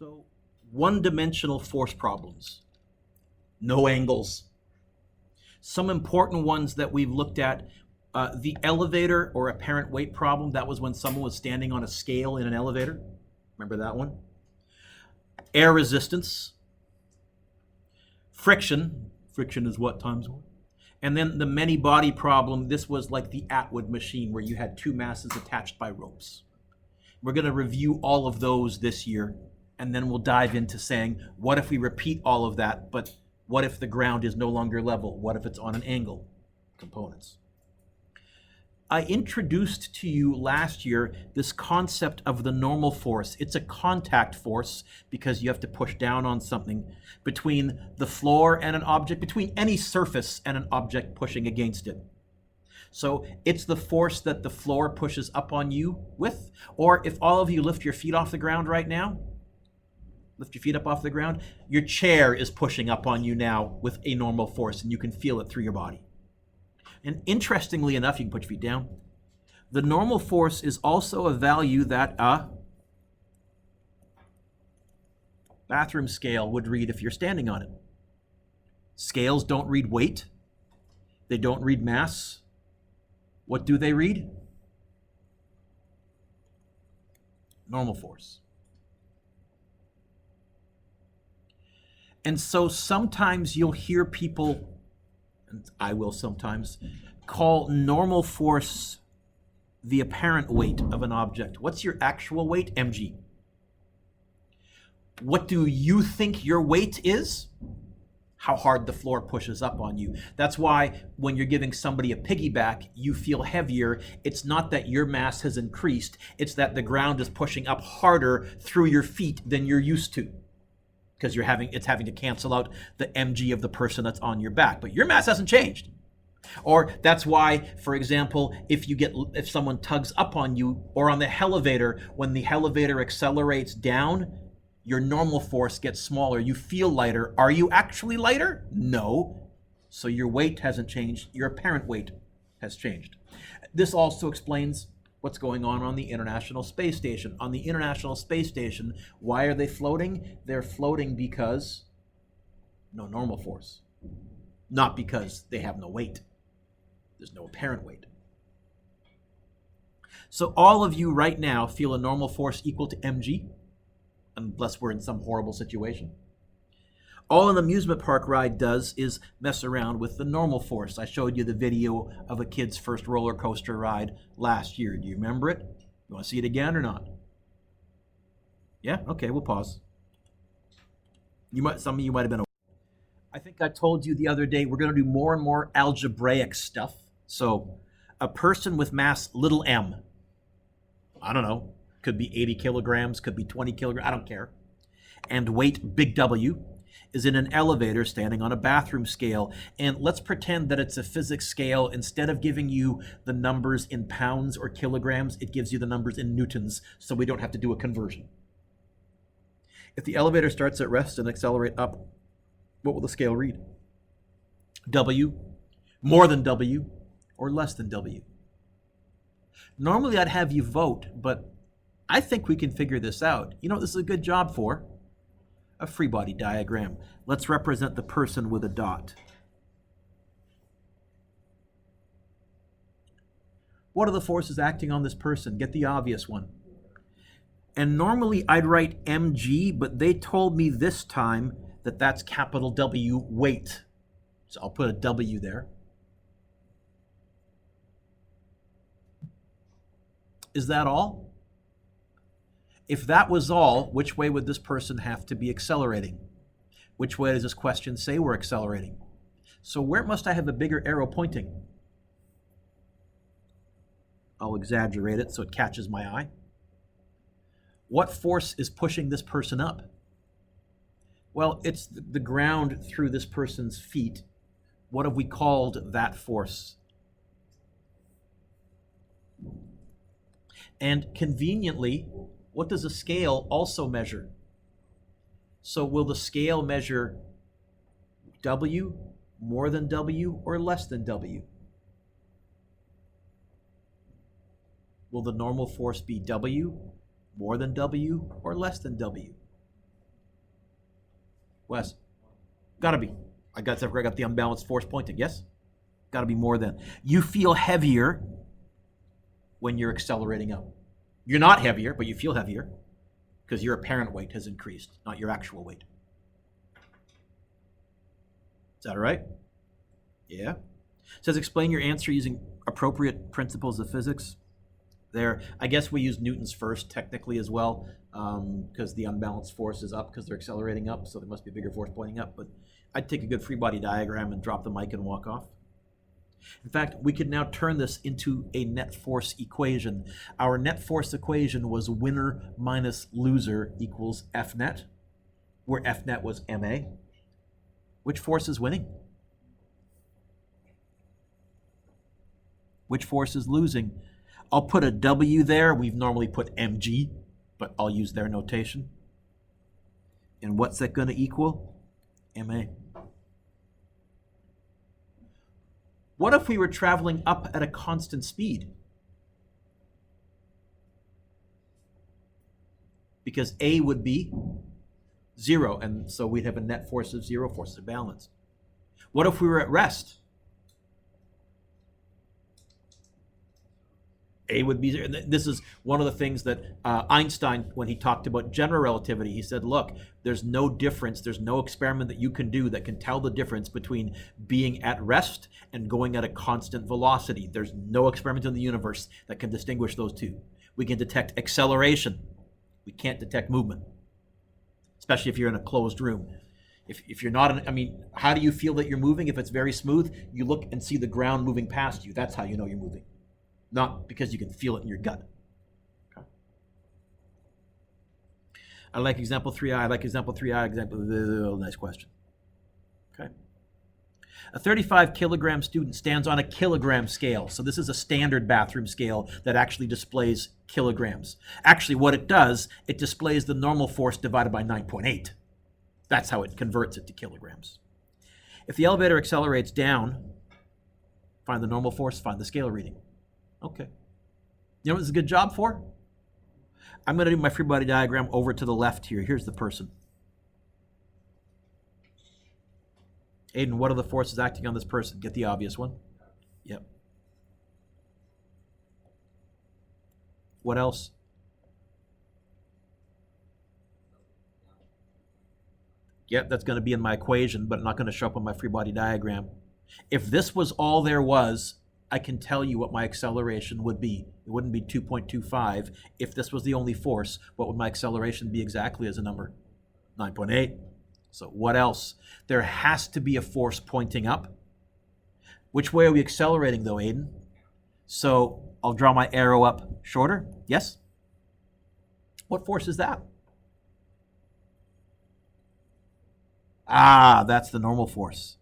So, one-dimensional force problems, no angles. Some important ones that we've looked at, the elevator or apparent weight problem. That was when someone was standing on a scale in an elevator. Remember that one? Air resistance. Friction. Friction is what times what? And then the many body problem. This was like the Atwood machine where you had two masses attached by ropes. We're going to review all of those this year, and then we'll dive into saying, what if we repeat all of that, but what if the ground is no longer level? What if it's on an angle? Components. I introduced to you last year this concept of the normal force. It's a contact force because you have to push down on something between the floor and an object, between any surface and an object pushing against it. So it's the force that the floor pushes up on you with, or if all of you lift your feet off the ground right now, lift your feet up off the ground, your chair is pushing up on you now with a normal force, and you can feel it through your body. And interestingly enough, you can put your feet down. The normal force is also a value that a bathroom scale would read if you're standing on it. Scales don't read weight. They don't read mass. What do they read? Normal force. And so sometimes you'll hear people, and I will sometimes, call normal force the apparent weight of an object. What's your actual weight? mg. What do you think your weight is? How hard the floor pushes up on you. That's why when you're giving somebody a piggyback, you feel heavier. It's not that your mass has increased, it's that the ground is pushing up harder through your feet than you're used to. Because it's having to cancel out the mg of the person that's on your back. But your mass hasn't changed. Or that's why, for example, if someone tugs up on you, or on the elevator, when the elevator accelerates down, your normal force gets smaller. You feel lighter. Are you actually lighter? No. So your weight hasn't changed. Your apparent weight has changed. This also explains what's going on the International Space Station. On the International Space Station, why are they floating? They're floating because no normal force. Not because they have no weight. There's no apparent weight. So all of you right now feel a normal force equal to mg, unless we're in some horrible situation. All an amusement park ride does is mess around with the normal force. I showed you the video of a kid's first roller coaster ride last year. Do you remember it? You want to see it again or not? Yeah? Okay, we'll pause. Some of you might have been. I think I told you the other day we're going to do more and more algebraic stuff. So a person with mass little m, I don't know, could be 80 kilograms, could be 20 kilograms, I don't care, and weight big W, is in an elevator standing on a bathroom scale. And let's pretend that it's a physics scale. Instead of giving you the numbers in pounds or kilograms, it gives you the numbers in newtons, so we don't have to do a conversion. If the elevator starts at rest and accelerate up, what will the scale read? W, more than W, or less than W? Normally I'd have you vote, but I think we can figure this out. You know what this is a good job for? A free body diagram. Let's represent the person with a dot. What are the forces acting on this person? Get the obvious one. And normally I'd write mg, but they told me this time that that's capital W, weight. So I'll put a W there. Is that all? If that was all, which way would this person have to be accelerating? Which way does this question say we're accelerating? So where must I have a bigger arrow pointing? I'll exaggerate it so it catches my eye. What force is pushing this person up? Well, it's the ground through this person's feet. What have we called that force? And conveniently, what does a scale also measure? So will the scale measure W, more than W, or less than W? Will the normal force be W, more than W, or less than W? Wes? Gotta be. I got the unbalanced force pointing. Yes? Gotta be more than. You feel heavier when you're accelerating up. You're not heavier, but you feel heavier because your apparent weight has increased, not your actual weight. Is that all right? Yeah. It says explain your answer using appropriate principles of physics. There, I guess we use Newton's first technically as well, because the unbalanced force is up because they're accelerating up, so there must be a bigger force pointing up. But I'd take a good free body diagram and drop the mic and walk off. In fact, we could now turn this into a net force equation. Our net force equation was winner minus loser equals F net, where F net was MA. Which force is winning? Which force is losing? I'll put a W there. We've normally put mg, but I'll use their notation. And what's that going to equal? MA. What if we were traveling up at a constant speed? Because A would be 0, and so we'd have a net force of 0, forces are balanced. What if we were at rest? A would be 0. This is one of the things that Einstein, when he talked about general relativity, he said, look, there's no difference, there's no experiment that you can do that can tell the difference between being at rest and going at a constant velocity. There's no experiment in the universe that can distinguish those two. We can detect acceleration. We can't detect movement, especially if you're in a closed room. If you're not, how do you feel that you're moving? If it's very smooth, you look and see the ground moving past you. That's how you know you're moving. Not because you can feel it in your gut. Okay. I like example 3i. I like example 3i. Nice question. Okay. A 35 kilogram student stands on a kilogram scale. So this is a standard bathroom scale that actually displays kilograms. Actually, what it does, it displays the normal force divided by 9.8. That's how it converts it to kilograms. If the elevator accelerates down, find the normal force, find the scale reading. Okay. You know what this is a good job for? I'm going to do my free body diagram over to the left here. Here's the person. Aiden, what are the forces acting on this person? Get the obvious one. Yep. What else? Yep, that's going to be in my equation, but not going to show up on my free body diagram. If this was all there was, I can tell you what my acceleration would be. It wouldn't be 2.25. If this was the only force, what would my acceleration be exactly as a number? 9.8. So what else? There has to be a force pointing up. Which way are we accelerating though, Aiden? So I'll draw my arrow up shorter. Yes? What force is that? Ah, that's the normal force.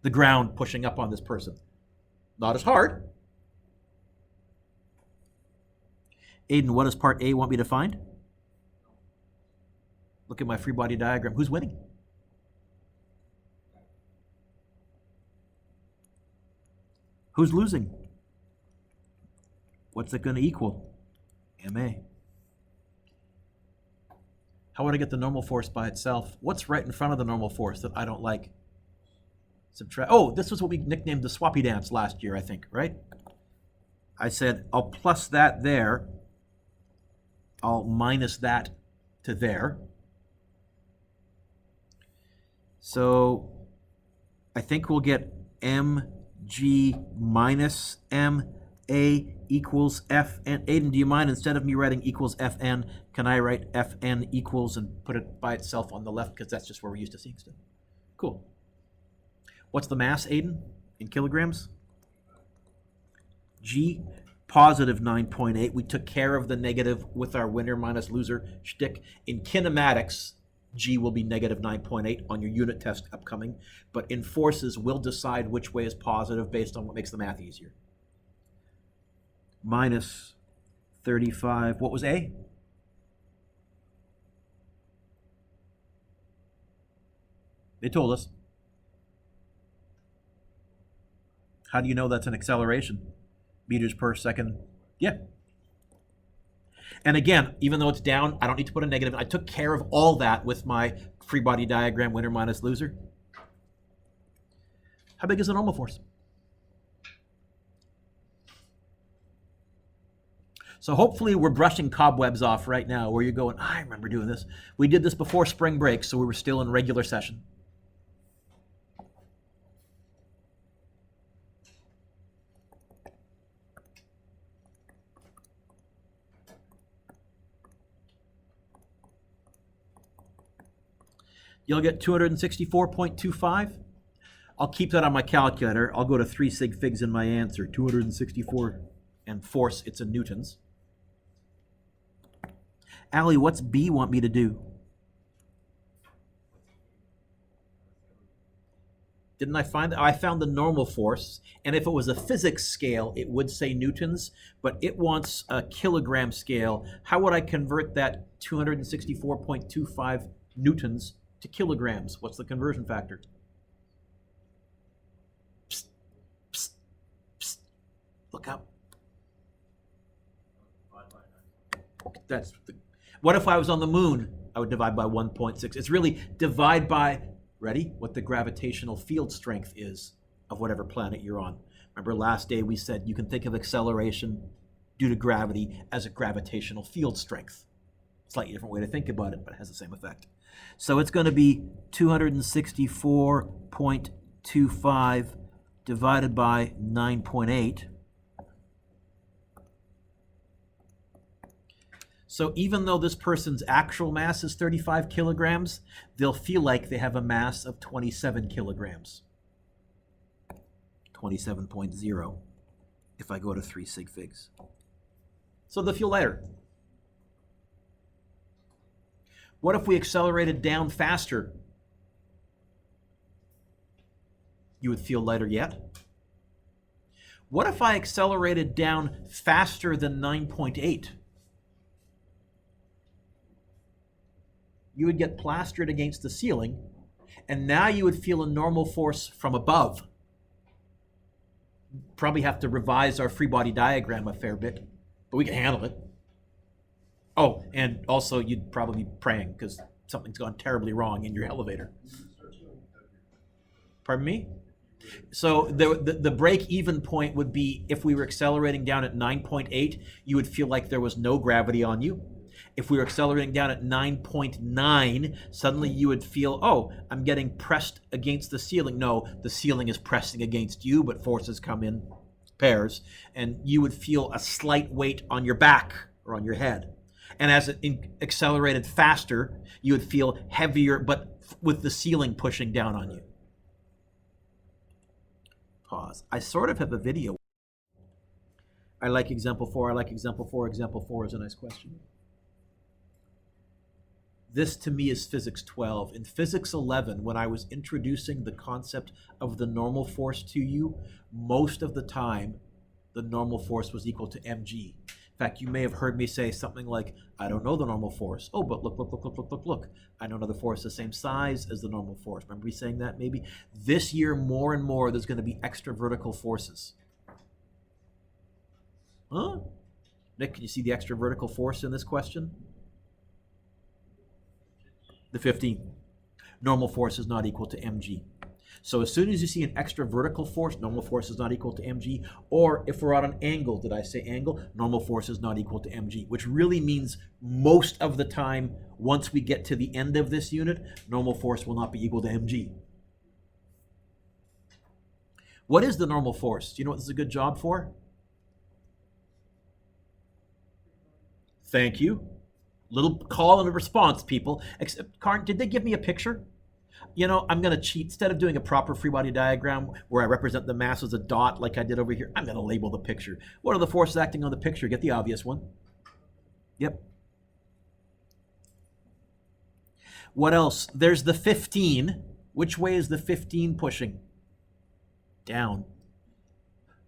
The ground pushing up on this person. Not as hard. Aiden, what does part A want me to find? Look at my free body diagram. Who's winning? Who's losing? What's it going to equal? MA. How would I get the normal force by itself? What's right in front of the normal force that I don't like? Subtract. Oh, this was what we nicknamed the swappy dance last year, I think, right? I said, I'll plus that there. I'll minus that to there. So I think we'll get mg minus ma equals fn. Aiden, do you mind, instead of me writing equals fn, can I write fn equals and put it by itself on the left, because that's just where we're used to seeing stuff. Cool. What's the mass, Aiden, in kilograms? G, positive 9.8. We took care of the negative with our winner minus loser shtick. In kinematics, G will be negative 9.8 on your unit test upcoming. But in forces, we'll decide which way is positive based on what makes the math easier. Minus 35. What was A? They told us. How do you know that's an acceleration? Meters per second. Yeah. And again, even though it's down, I don't need to put a negative. I took care of all that with my free body diagram, winner minus loser. How big is the normal force? So hopefully we're brushing cobwebs off right now where you're going, I remember doing this. We did this before spring break, so we were still in regular session. You'll get 264.25. I'll keep that on my calculator. I'll go to 3 sig figs in my answer. 264 and force, it's in newtons. Allie, what's B want me to do? Didn't I find that? I found the normal force, and if it was a physics scale, it would say newtons, but it wants a kilogram scale. How would I convert that 264.25 newtons to kilograms? What's the conversion factor? Psst, psst, psst. Look up. That's the, what if I was on the moon? I would divide by 1.6. It's really divide by, ready, what the gravitational field strength is of whatever planet you're on. Remember last day we said you can think of acceleration due to gravity as a gravitational field strength. Slightly different way to think about it, but it has the same effect. So it's going to be 264.25 divided by 9.8. So even though this person's actual mass is 35 kilograms, they'll feel like they have a mass of 27 kilograms. 27.0 if I go to 3 sig figs. So they'll feel lighter. What if we accelerated down faster? You would feel lighter yet. What if I accelerated down faster than 9.8? You would get plastered against the ceiling, and now you would feel a normal force from above. Probably have to revise our free body diagram a fair bit, but we can handle it. Oh, and also you'd probably be praying because something's gone terribly wrong in your elevator. Pardon me? So the break-even point would be if we were accelerating down at 9.8, you would feel like there was no gravity on you. If we were accelerating down at 9.9, suddenly you would feel, oh, I'm getting pressed against the ceiling. No, the ceiling is pressing against you, but forces come in pairs, and you would feel a slight weight on your back or on your head. And as it accelerated faster, you would feel heavier, but with the ceiling pushing down on you. Pause. I sort of have a video. I like example 4. I like example 4. Example 4 is a nice question. This to me is physics 12. In physics 11, when I was introducing the concept of the normal force to you, most of the time, the normal force was equal to mg. In fact, you may have heard me say something like, I don't know the normal force. Oh, but look. I know another force the same size as the normal force. Remember me saying that maybe? This year, more and more, there's going to be extra vertical forces. Huh? Nick, can you see the extra vertical force in this question? The 15. Normal force is not equal to mg. So as soon as you see an extra vertical force, normal force is not equal to mg. Or if we're at an angle, did I say angle? Normal force is not equal to mg, which really means most of the time, once we get to the end of this unit, normal force will not be equal to mg. What is the normal force? Do you know what this is a good job for? Thank you. Little call and a response, people. Except, Karn, did they give me a picture? You know, I'm going to cheat. Instead of doing a proper free body diagram where I represent the mass as a dot like I did over here, I'm going to label the picture. What are the forces acting on the picture? Get the obvious one. Yep. What else? There's the 15. Which way is the 15 pushing? Down.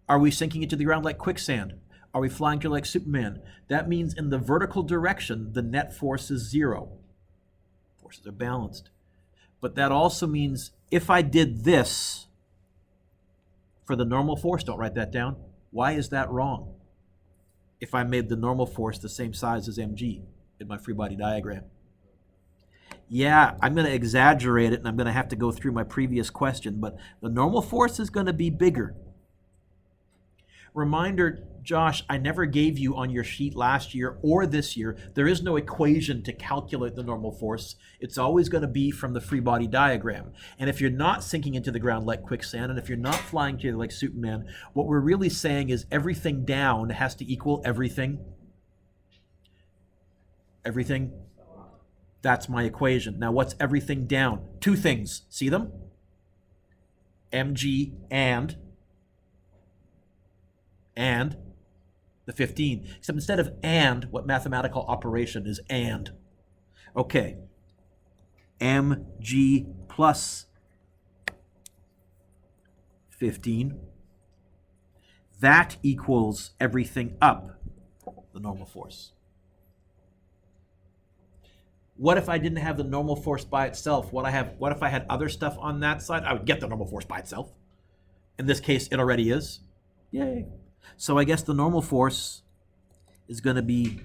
Are we sinking into the ground like quicksand? Are we flying through like Superman? That means in the vertical direction, the net force is 0. Forces are balanced. But that also means if I did this for the normal force, don't write that down. Why is that wrong? if I made the normal force the same size as mg in my free body diagram? Yeah, I'm going to exaggerate it, and I'm going to have to go through my previous question, but the normal force is going to be bigger. Reminder, Josh, I never gave you on your sheet last year or this year, there is no equation to calculate the normal force. It's always going to be from the free body diagram. And if you're not sinking into the ground like quicksand, and if you're not flying to like Superman, what we're really saying is everything down has to equal everything. Everything. That's my equation. Now, what's everything down? Two things. See them? mg and the 15. Except instead of and, what mathematical operation is and? Okay. mg plus 15. That equals everything up the normal force. What if I didn't have the normal force by itself? What if I had other stuff on that side? I would get the normal force by itself. In this case, it already is. Yay. So I guess the normal force is going to be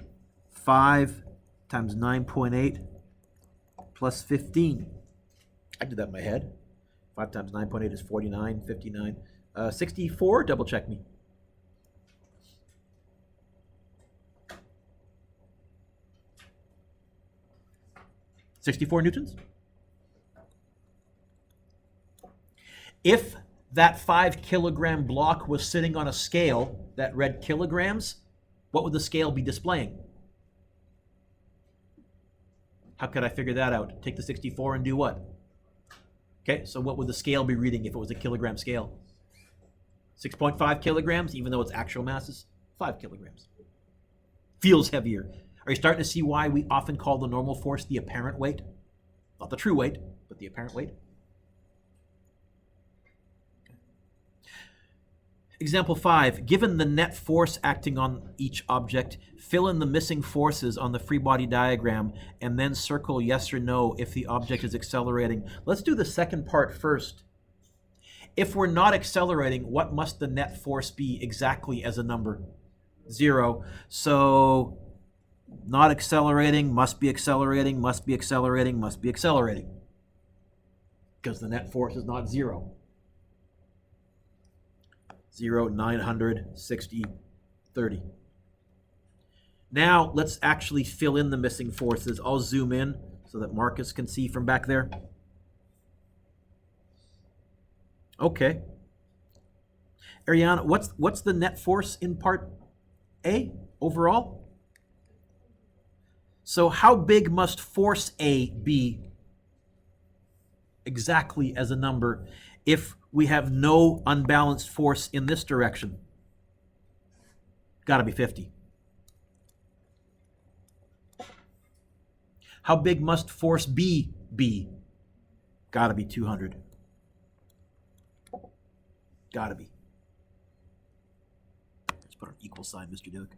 5 times 9.8 plus 15. I did that in my head. 5 times 9.8 is 49, 59. 64, double check me. 64 newtons? If that 5 kilogram block was sitting on a scale that read kilograms, what would the scale be displaying? How could I figure that out? Take the 64 and do what? Okay, so what would the scale be reading if it was a kilogram scale? 6.5 kilograms, even though its actual mass is 5 kilograms. Feels heavier. Are you starting to see why we often call the normal force the apparent weight? Not the true weight, but the apparent weight. Example 5, given the net force acting on each object, fill in the missing forces on the free body diagram and then circle yes or no if the object is accelerating. Let's do the second part first. If we're not accelerating, what must the net force be exactly as a number? 0. So not accelerating, must be accelerating, must be accelerating, must be accelerating. Because the net force is not 0. 0, 960, 30. Now let's actually fill in the missing forces. I'll zoom in so that Marcus can see from back there. Okay. Ariana, what's the net force in part A overall? So how big must force A be exactly as a number if we have no unbalanced force in this direction? Got to be 50. How big must force B be? Got to be 200. Got to be. Let's put an equal sign, Mr. Duke.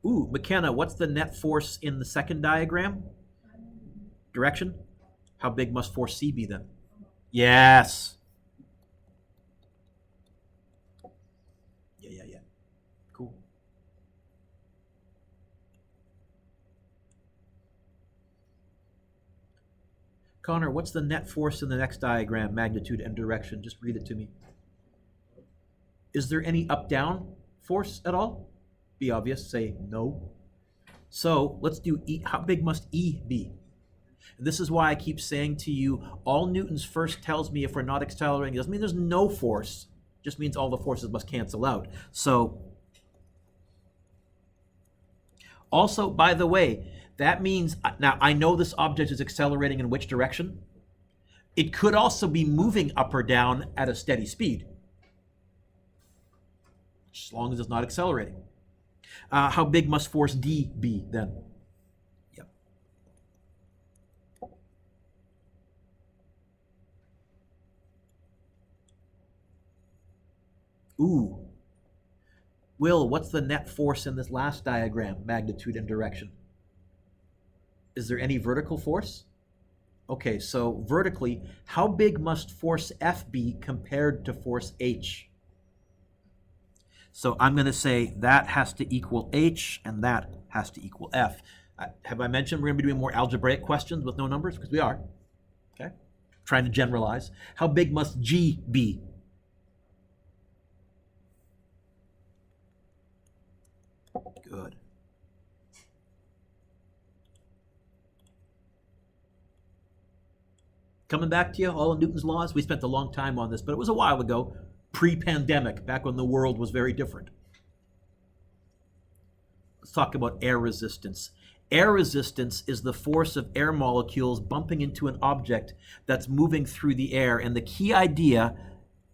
Ooh, McKenna, what's the net force in the second diagram? Direction? How big must force C be then? Yes. Yeah. Cool. Connor, what's the net force in the next diagram, magnitude and direction? Just read it to me. Is there any up-down force at all? Be obvious, say no. So let's do E. How big must E be? And this is why I keep saying to you, all Newton's first tells me if we're not accelerating, it doesn't mean there's no force. It just means all the forces must cancel out. So, also, by the way, that means, now I know this object is accelerating in which direction. It could also be moving up or down at a steady speed, as long as it's not accelerating. How big must force D be then? Yep. Ooh. Will, what's the net force in this last diagram, magnitude and direction? Is there any vertical force? Okay, so vertically, how big must force F be compared to force H? So I'm going to say that has to equal h, and that has to equal f. Have I mentioned we're going to be doing more algebraic questions with no numbers? Because we are. Okay. Trying to generalize. How big must G be? Good. Coming back to you, all of Newton's laws. We spent a long time on this, but it was a while ago, pre-pandemic, back when the world was very different. Let's talk about air resistance. Air resistance is the force of air molecules bumping into an object that's moving through the air. And the key idea,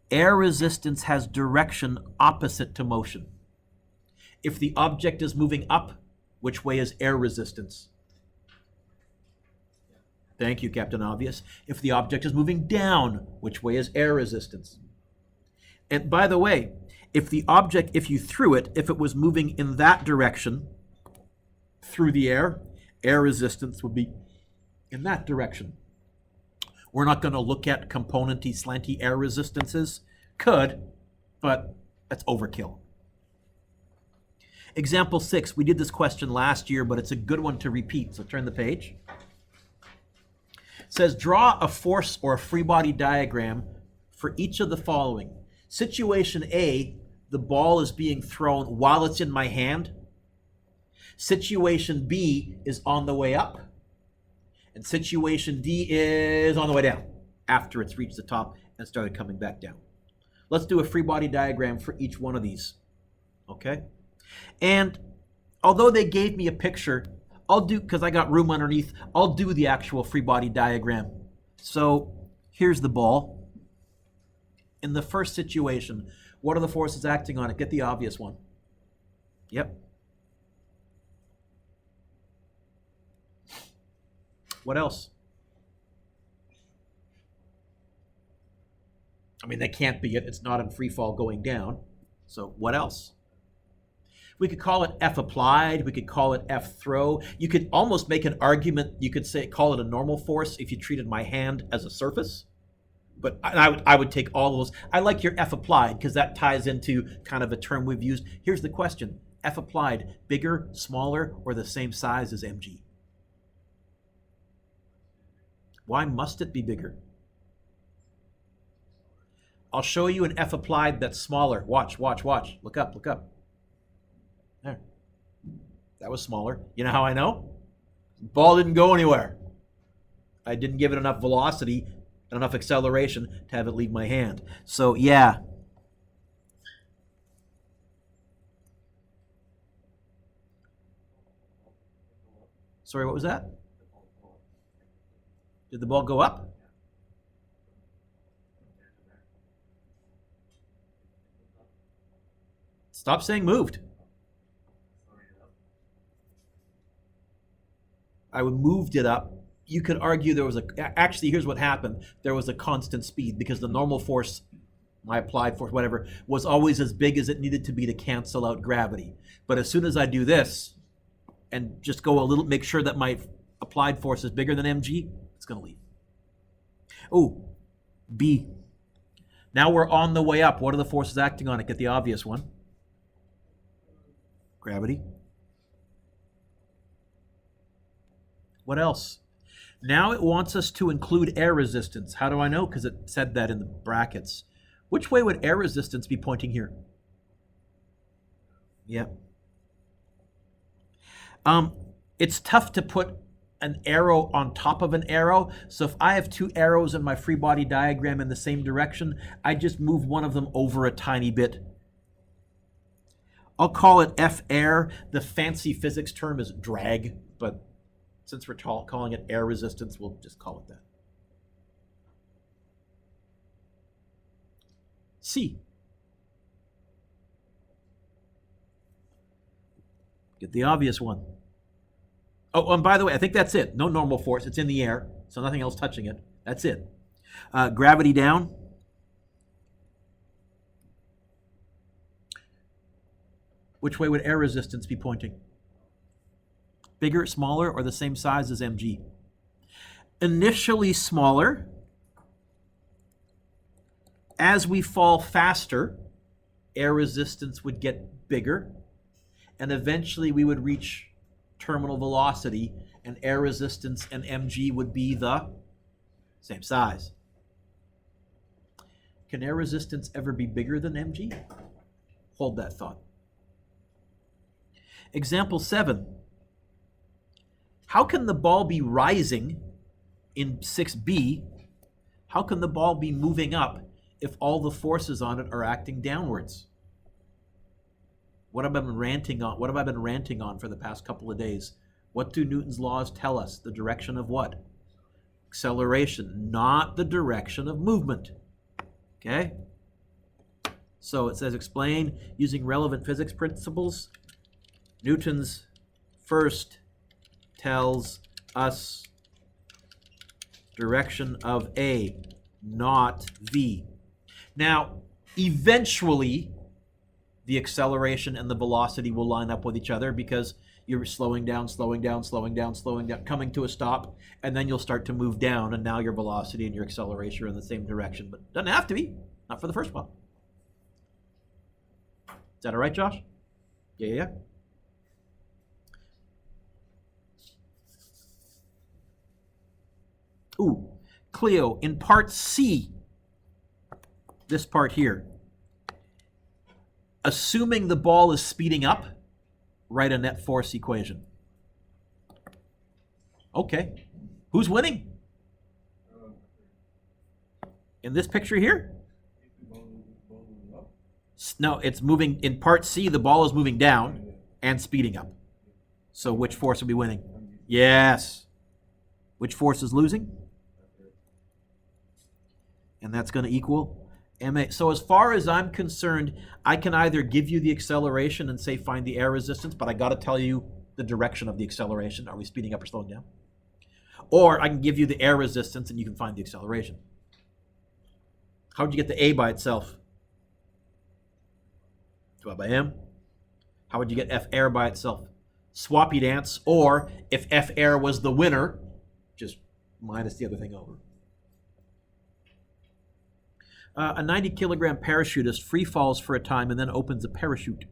air resistance has direction opposite to motion. If the object is moving up, which way is air resistance? Thank you, Captain Obvious. If the object is moving down, which way is air resistance? And by the way, if the object, if you threw it, if it was moving in that direction through the air resistance would be in that direction. We're not going to look at componenty, slanty air resistances. Could, but that's overkill. Example 6, we did this question last year, but it's a good one to repeat. So turn the page. It says, draw a force or a free body diagram for each of the following. Situation A, the ball is being thrown while it's in my hand. Situation B is on the way up. And situation D is on the way down after it's reached the top and started coming back down. Let's do a free body diagram for each one of these. Okay? And although they gave me a picture, I'll do, because I got room underneath, I'll do the actual free body diagram. So here's the ball. In the first situation, what are the forces acting on it? Get the obvious one. Yep. What else? I mean, they can't be it. It's not in free fall going down. So what else? We could call it F applied. We could call it F throw. You could almost make an argument. You could say, call it a normal force if you treated my hand as a surface. But I would take all those. I like your F applied because that ties into kind of a term we've used. Here's the question. F applied, bigger, smaller, or the same size as mg? Why must it be bigger? I'll show you an F applied that's smaller. Watch, watch, watch. Look up, look up. There. That was smaller. You know how I know? Ball didn't go anywhere. I didn't give it enough velocity and enough acceleration to have it leave my hand. So, yeah. Sorry, what was that? Did the ball go up? Stop saying moved. I would moved it up. You could argue there was actually, here's what happened. There was a constant speed because the normal force, my applied force, whatever, was always as big as it needed to be to cancel out gravity. But as soon as I do this and just go a little, make sure that my applied force is bigger than mg, it's going to leave. Oh, B. Now we're on the way up. What are the forces acting on it? Get the obvious one. Gravity. What else? Now it wants us to include air resistance. How do I know? Because it said that in the brackets. Which way would air resistance be pointing here? Yeah. It's tough to put an arrow on top of an arrow. So if I have two arrows in my free body diagram in the same direction, I just move one of them over a tiny bit. I'll call it F air. The fancy physics term is drag, but since we're calling it air resistance, we'll just call it that. C. Get the obvious one. Oh, and by the way, I think that's it. No normal force. It's in the air, so nothing else touching it. That's it. Gravity down. Which way would air resistance be pointing? Bigger, smaller, or the same size as mg? Initially smaller. As we fall faster, air resistance would get bigger, and eventually we would reach terminal velocity, and air resistance and mg would be the same size. Can air resistance ever be bigger than mg? Hold that thought. Example 7. How can the ball be rising in 6b? How can the ball be moving up if all the forces on it are acting downwards? What have I been ranting on? What have I been ranting on for the past couple of days? What do Newton's laws tell us? The direction of what? Acceleration, not the direction of movement. Okay? So it says explain using relevant physics principles. Newton's first tells us direction of A, not V. Now, eventually, the acceleration and the velocity will line up with each other because you're slowing down, coming to a stop, and then you'll start to move down, and now your velocity and your acceleration are in the same direction. But it doesn't have to be, not for the first one. Is that all right, Josh? Yeah. Ooh, Cleo, in part C, this part here, assuming the ball is speeding up, write a net force equation. Okay. Who's winning? In this picture here? No, it's moving. In part C, the ball is moving down and speeding up. So which force will be winning? Yes. Which force is losing? And that's going to equal ma. So as far as I'm concerned, I can either give you the acceleration and say find the air resistance, but I got to tell you the direction of the acceleration. Are we speeding up or slowing down? Or I can give you the air resistance and you can find the acceleration. How would you get the A by itself? Divided by M. How would you get F air by itself? Swappy dance, or if F air was the winner, just minus the other thing over. A 90-kilogram parachutist free falls for a time and then opens a parachute.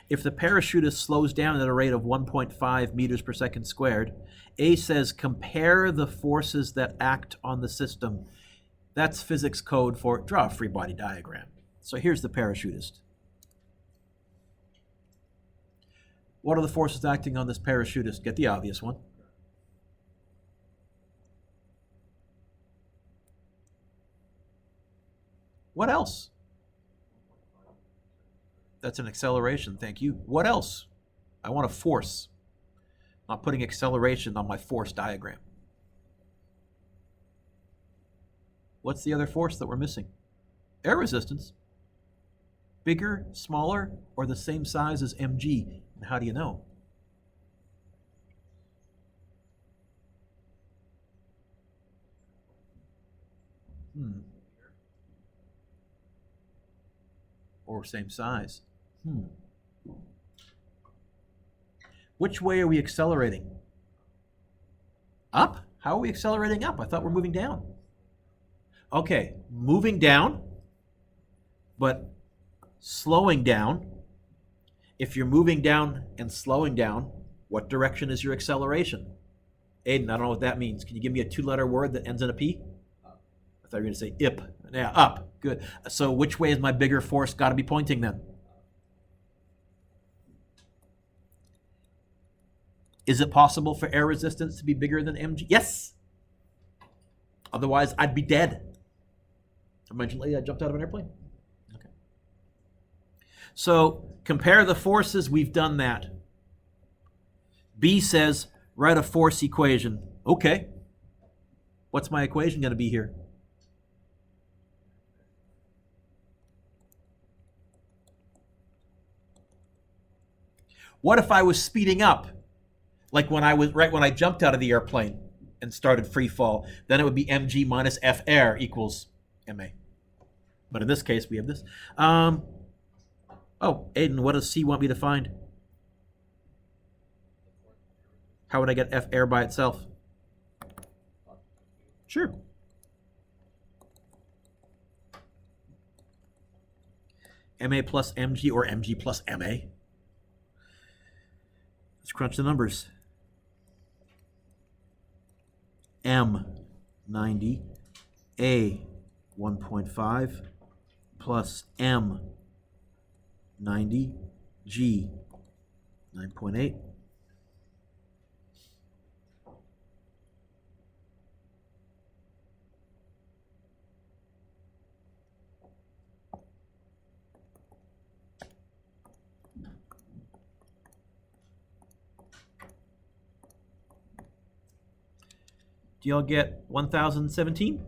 If the parachutist slows down at a rate of 1.5 meters per second squared, A says compare the forces that act on the system. That's physics code for draw a free body diagram. So here's the parachutist. What are the forces acting on this parachutist? Get the obvious one. What else? That's an acceleration, thank you. What else? I want a force. I'm not putting acceleration on my force diagram. What's the other force that we're missing? Air resistance. Bigger, smaller, or the same size as mg? And how do you know? Or same size. Which way are we accelerating? Up? How are we accelerating up? I thought we're moving down. Okay, moving down, but slowing down. If you're moving down and slowing down, what direction is your acceleration? Aiden, I don't know what that means. Can you give me a two-letter word that ends in a P? I thought you were going to say ip. Yeah, up. Good. So which way is my bigger force got to be pointing then? Is it possible for air resistance to be bigger than mg? Yes. Otherwise, I'd be dead. I mentioned lately I jumped out of an airplane. Okay. So compare the forces. We've done that. B says write a force equation. Okay. What's my equation going to be here? What if I was speeding up? Like when I jumped out of the airplane and started free fall, then it would be mg minus F air equals ma. But in this case, we have this. Oh, Aiden, what does C want me to find? How would I get F air by itself? Sure. MA plus MG or MG plus MA. Let's crunch the numbers. M 90, A 1.5 plus M 90, G 9.8. Do y'all get 1017?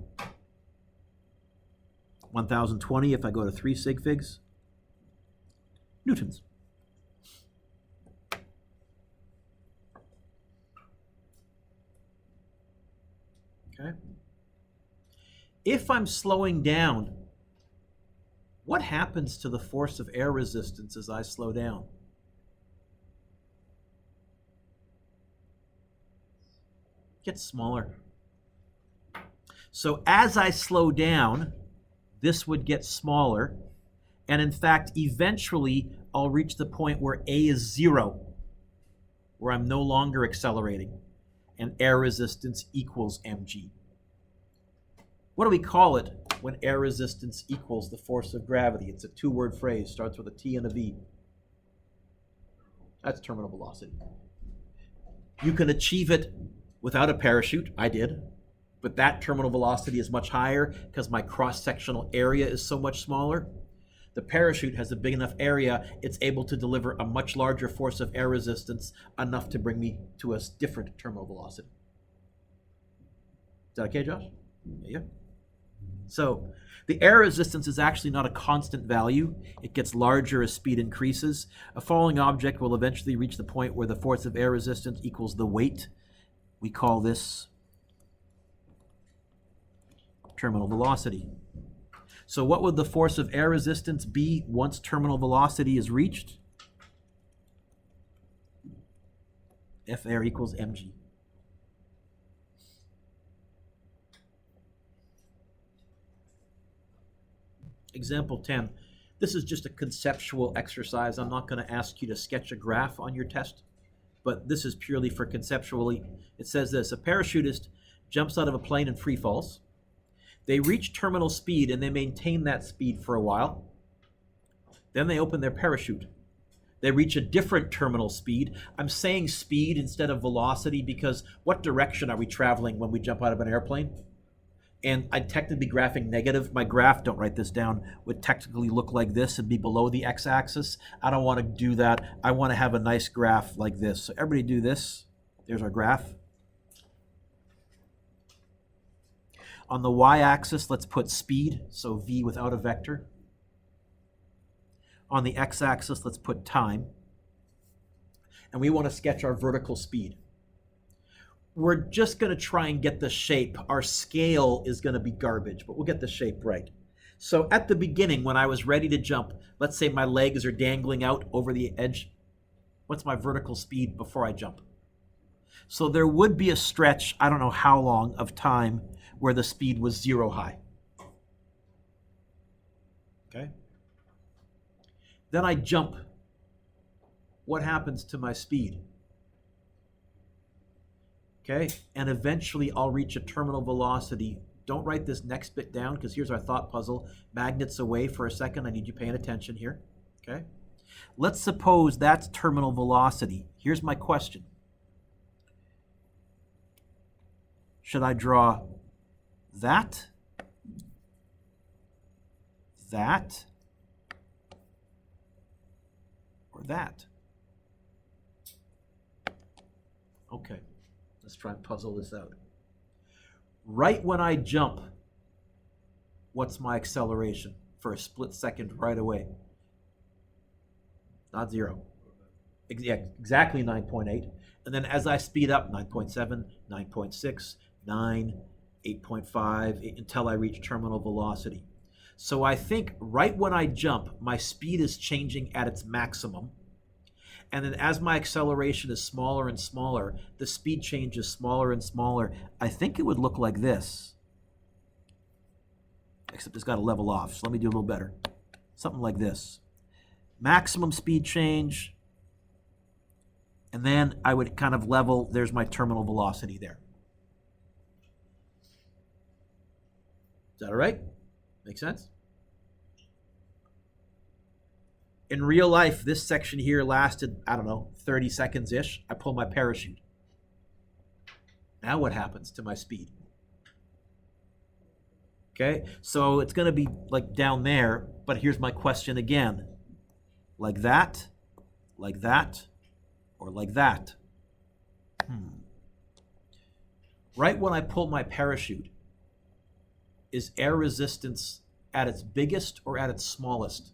1020 if I go to 3 sig figs? Newtons. Okay. If I'm slowing down, what happens to the force of air resistance as I slow down? It gets smaller. So as I slow down, this would get smaller. And in fact, eventually, I'll reach the point where A is 0, where I'm no longer accelerating, and air resistance equals mg. What do we call it when air resistance equals the force of gravity? It's a 2-word phrase, starts with a T and a V. That's terminal velocity. You can achieve it without a parachute. I did. But that terminal velocity is much higher because my cross-sectional area is so much smaller. The parachute has a big enough area, it's able to deliver a much larger force of air resistance, enough to bring me to a different terminal velocity. Is that okay, Josh? Yeah. So the air resistance is actually not a constant value. It gets larger as speed increases. A falling object will eventually reach the point where the force of air resistance equals the weight. We call this terminal velocity. So what would the force of air resistance be once terminal velocity is reached? F air equals mg. Example 10. This is just a conceptual exercise. I'm not going to ask you to sketch a graph on your test, but this is purely for conceptually. It says this: a parachutist jumps out of a plane and free falls. They reach terminal speed and they maintain that speed for a while. Then they open their parachute. They reach a different terminal speed. I'm saying speed instead of velocity because what direction are we traveling when we jump out of an airplane? And I'd technically be graphing negative. My graph, don't write this down, would technically look like this and be below the x-axis. I don't want to do that. I want to have a nice graph like this. So everybody do this. There's our graph. On the y-axis, let's put speed, so v without a vector. On the x-axis, let's put time. And we want to sketch our vertical speed. We're just going to try and get the shape. Our scale is going to be garbage, but we'll get the shape right. So at the beginning, when I was ready to jump, let's say my legs are dangling out over the edge. What's my vertical speed before I jump? So there would be a stretch, I don't know how long, of time where the speed was 0 high. Okay? Then I jump. What happens to my speed? Okay? And eventually I'll reach a terminal velocity. Don't write this next bit down because here's our thought puzzle. Magnets away for a second. I need you paying attention here. Okay? Let's suppose that's terminal velocity. Here's my question. Should I draw that, or that? Okay, let's try and puzzle this out. Right when I jump, what's my acceleration for a split second right away? Not 0. Yeah, exactly 9.8. And then as I speed up, 9.7, 9.6, 9, 8.5, until I reach terminal velocity. So I think right when I jump, my speed is changing at its maximum. And then as my acceleration is smaller and smaller, the speed change is smaller and smaller. I think it would look like this. Except it's got to level off. So let me do a little better. something like this. Maximum speed change, and then I would kind of level, there's my terminal velocity there. Is that all right? Make sense? In real life, this section here lasted, I don't know, 30 seconds-ish. I pull my parachute. Now what happens to my speed? Okay, so it's going to be like down there, but here's my question again. Like that, or like that? Right when I pull my parachute, is air resistance at its biggest or at its smallest?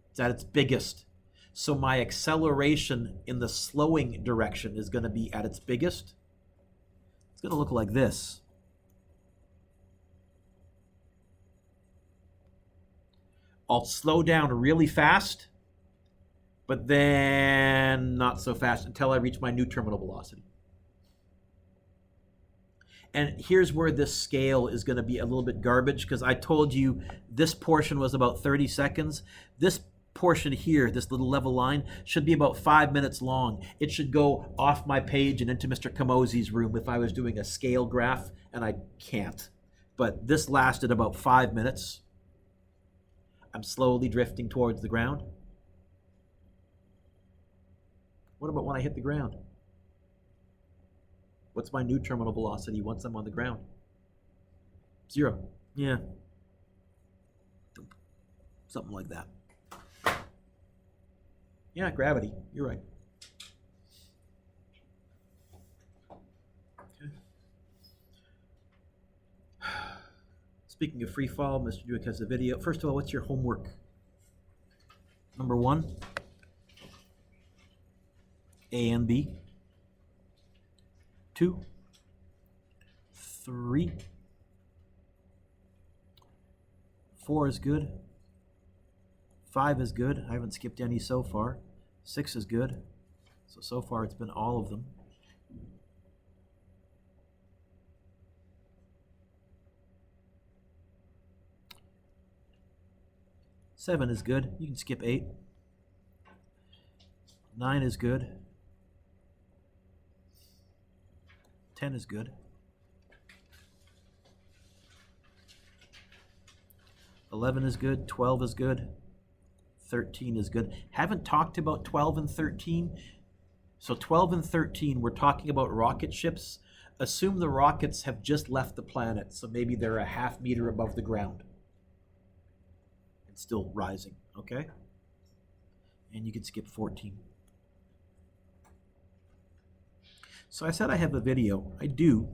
It's at its biggest. So my acceleration in the slowing direction is going to be at its biggest. It's going to look like this. I'll slow down really fast, but then not so fast until I reach my new terminal velocity. And here's where this scale is going to be a little bit garbage, because I told you this portion was about 30 seconds. This portion here, this little level line, should be about 5 minutes long. It should go off my page and into Mr. Kamosi's room if I was doing a scale graph, and I can't. But this lasted about 5 minutes. I'm slowly drifting towards the ground. What about when I hit the ground? What's my new terminal velocity once I'm on the ground? 0. Yeah. Something like that. Yeah, gravity. You're right. Okay. Speaking of free fall, Mr. Duick has a video. First of all, what's your homework? Number 1, A and B. 2, 3, 4 is good. 5 is good. I haven't skipped any so far. 6 is good. So far it's been all of them. 7 is good. You can skip 8. 9 is good. 10 is good. 11 is good. 12 is good. 13 is good. Haven't talked about 12 and 13. So 12 and 13, we're talking about rocket ships. Assume the rockets have just left the planet, so maybe they're a half meter above the ground. It's still rising, okay? And you can skip 14. So I said I have a video. I do.